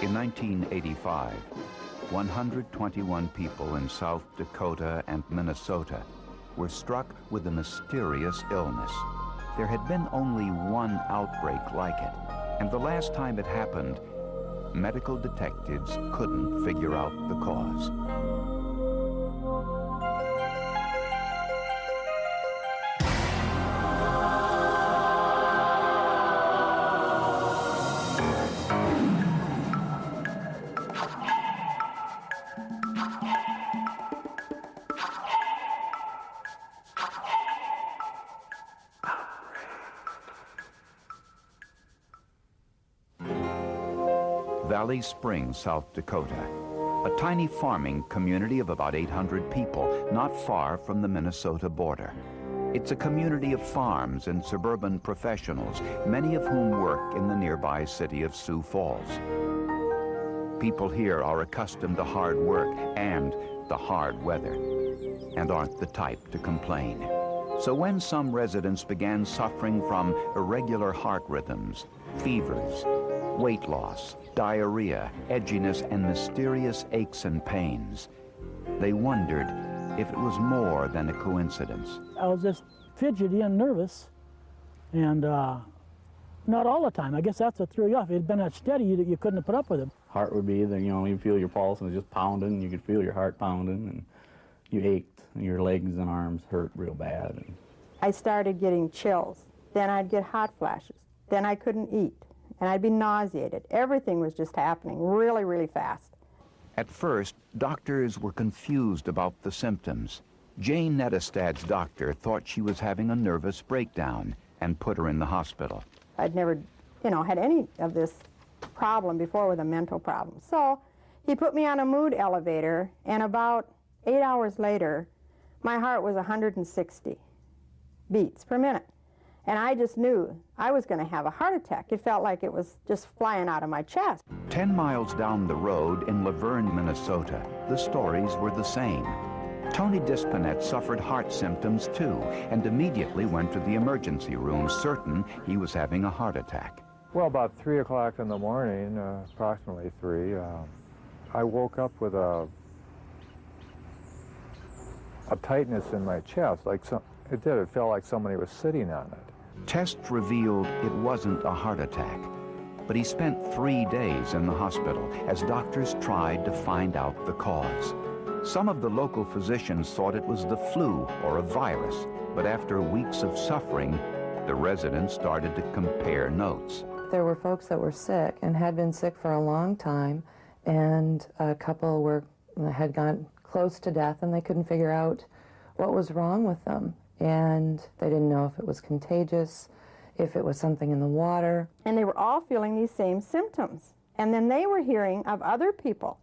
In 1985, 121 people in South Dakota and Minnesota were struck with a mysterious illness. There had been only one outbreak like it, and the last time it happened, medical detectives couldn't figure out the cause. Valley Springs, South Dakota, a tiny farming community of about 800 people, not far from the Minnesota border. It's a community of farms and suburban professionals, many of whom work in the nearby city of Sioux Falls. People here are accustomed to hard work and the hard weather, and aren't the type to complain. So when some residents began suffering from irregular heart rhythms, fevers, weight loss, diarrhea, edginess, and mysterious aches and pains, they wondered if it was more than a coincidence. I was just fidgety and nervous, and not all the time. I guess that's what threw you off. If it had been that steady, you couldn't have put up with it. Heart would be either, you feel your pulse and it's just pounding, you could feel your heart pounding, and you ached, and your legs and arms hurt real bad. And I started getting chills. Then I'd get hot flashes. Then I couldn't eat, and I'd be nauseated. Everything was just happening really, really fast. At first, doctors were confused about the symptoms. Jane Nettestad's doctor thought she was having a nervous breakdown and put her in the hospital. I'd never, had any of this problem before with a mental problem. So he put me on a mood elevator, and about 8 hours later, my heart was 160 beats per minute. And I just knew I was going to have a heart attack. It felt like it was just flying out of my chest. 10 miles down the road in Laverne, Minnesota, the stories were the same. Tony Dispinet suffered heart symptoms too, and immediately went to the emergency room, certain he was having a heart attack. Well, about 3 o'clock in the morning, approximately 3, I woke up with a tightness in my chest, it felt like somebody was sitting on it. Tests revealed it wasn't a heart attack, but he spent 3 days in the hospital as doctors tried to find out the cause. Some of the local physicians thought it was the flu or a virus, but after weeks of suffering, the residents started to compare notes. There were folks that were sick and had been sick for a long time, and a couple had gone close to death, and they couldn't figure out what was wrong with them. And they didn't know if it was contagious, if it was something in the water. And they were all feeling these same symptoms. And then they were hearing of other people